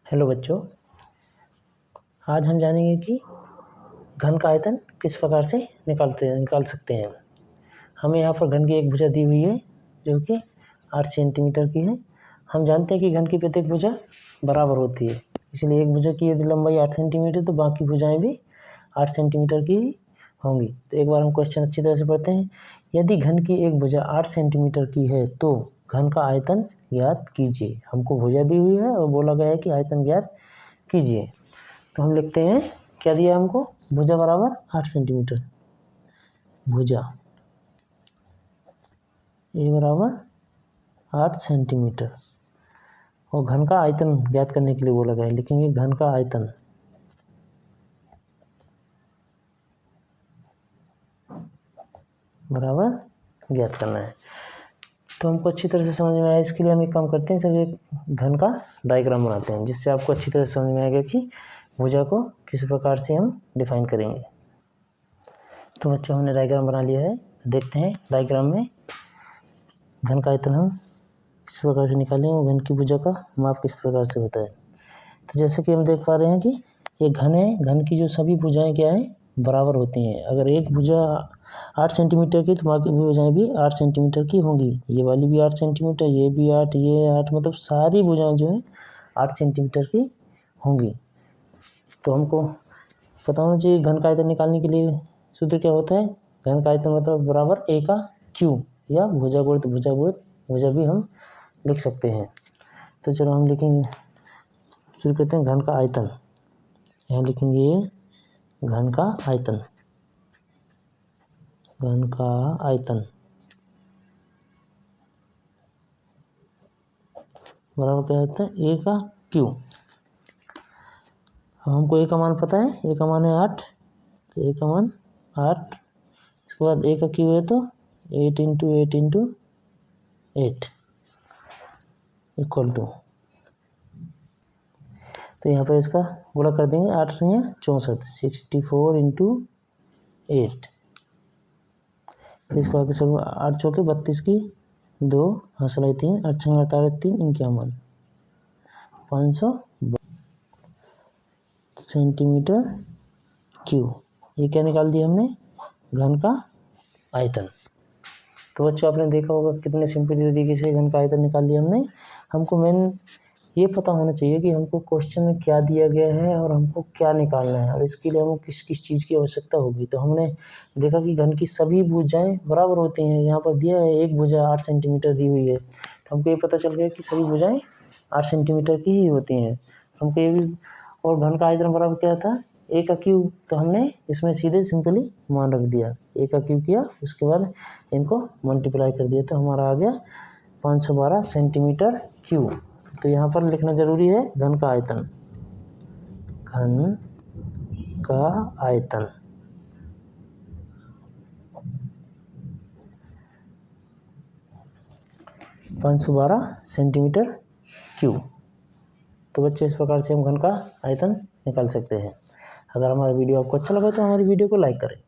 Hello बच्चों, आज हम जानेंगे कि घन का आयतन किस प्रकार से निकाल सकते हैं। हमें यहाँ पर घन की एक भुजा दी हुई है जो कि 8 सेंटीमीटर की है। हम जानते हैं कि घन की प्रत्येक भुजा बराबर होती है, इसलिए एक भुजा की यदि लंबाई 8 सेंटीमीटर तो बाकी भुजाएं भी 8 सेंटीमीटर की होंगी। तो एक बार हम क्वेश्चन अच्छी तरह से पढ़ते हैं। यदि घन की एक भुजा 8 सेंटीमीटर की है तो घन का आयतन ज्ञात कीजिए। हमको भुजा दी हुई है और बोला गया है कि आयतन ज्ञात कीजिए। तो हम लिखते हैं, क्या दिया हमको, भुजा बराबर 8 सेंटीमीटर, भुजा ए बराबर 8 सेंटीमीटर और घन का आयतन ज्ञात करने के लिए बोला गया है। लिखेंगे घन का आयतन बराबर ज्ञात करना है। तो हमको अच्छी तरह से समझ में आया। इसके लिए हम एक काम करते हैं, सब एक घन का डायग्राम बनाते हैं जिससे आपको अच्छी तरह से समझ में आएगा कि भुजा को किस प्रकार से हम डिफाइन करेंगे। तो बच्चों, हमने डायग्राम बना लिया है। देखते हैं डायग्राम में घन का आयतन हम किस प्रकार से निकालें और घन की भुजा का माप किस प्रकार से होता है। तो जैसे कि हम देख पा रहे हैं कि ये घन है, घन की जो सभी भुजाएं क्या है, बराबर होती हैं। अगर एक भुजा 8 सेंटीमीटर की तो बाकी भुजाएं भी 8 सेंटीमीटर की होंगी। ये वाली भी 8 सेंटीमीटर, ये भी 8, ये 8, मतलब सारी भुजाएं जो है 8 सेंटीमीटर की होंगी। तो हमको पता होना चाहिए घन का आयतन निकालने के लिए सूत्र क्या होता है। घन का आयतन मतलब बराबर ए का क्यू, या भुजा गुणित भुजा भी हम लिख सकते हैं। तो चलो हम लिखेंगे, शुरू करते हैं घन का आयतन। यहाँ लिखेंगे घन का आयतन, घन का आयतन बराबर क्या होता है, ए का क्यू। अब हमको ए का मान पता है, ए का मान है 8, तो ए का मान 8। इसके बाद ए का क्यू है तो 8 इंटू 8 इंटू 8 इक्वल टू, तो यहाँ पर इसका गुणा कर देंगे, 8 या 64, 64 इंटू 8। फिर इसको आगे सब 8 चौके 32 की 2 हंसलाई 3 8 छंग 48 3 इनका मान 500 सेंटीमीटर क्यू। ये क्या निकाल दिया हमने, घन का आयतन। तो बच्चों, आपने देखा होगा कितने सिंपल तरीके से घन का आयतन निकाल लिया हमने। हमको मेन ये पता होना चाहिए कि हमको क्वेश्चन में क्या दिया गया है और हमको क्या निकालना है और इसके लिए हमको किस किस चीज़ की आवश्यकता होगी। तो हमने देखा कि घन की सभी भुजाएं बराबर होती हैं। यहाँ पर दिया है एक भुजा 8 सेंटीमीटर दी हुई है, तो हमको ये पता चल गया कि सभी भुजाएं 8 सेंटीमीटर की ही होती हैं। हमको ये भी, और घन का आयतन बराबर क्या था, ए का क्यू। तो हमने इसमें सीधे सिंपली मान रख दिया, ए का क्यू किया, उसके बाद इनको मल्टीप्लाई कर दिया, तो हमारा आ गया 512 सेंटीमीटर क्यू। तो यहाँ पर लिखना जरूरी है घन का आयतन, घन का आयतन 512 सेंटीमीटर क्यू। तो बच्चों, इस प्रकार से हम घन का आयतन निकाल सकते हैं। अगर हमारा वीडियो आपको अच्छा लगा तो हमारी वीडियो को लाइक करें।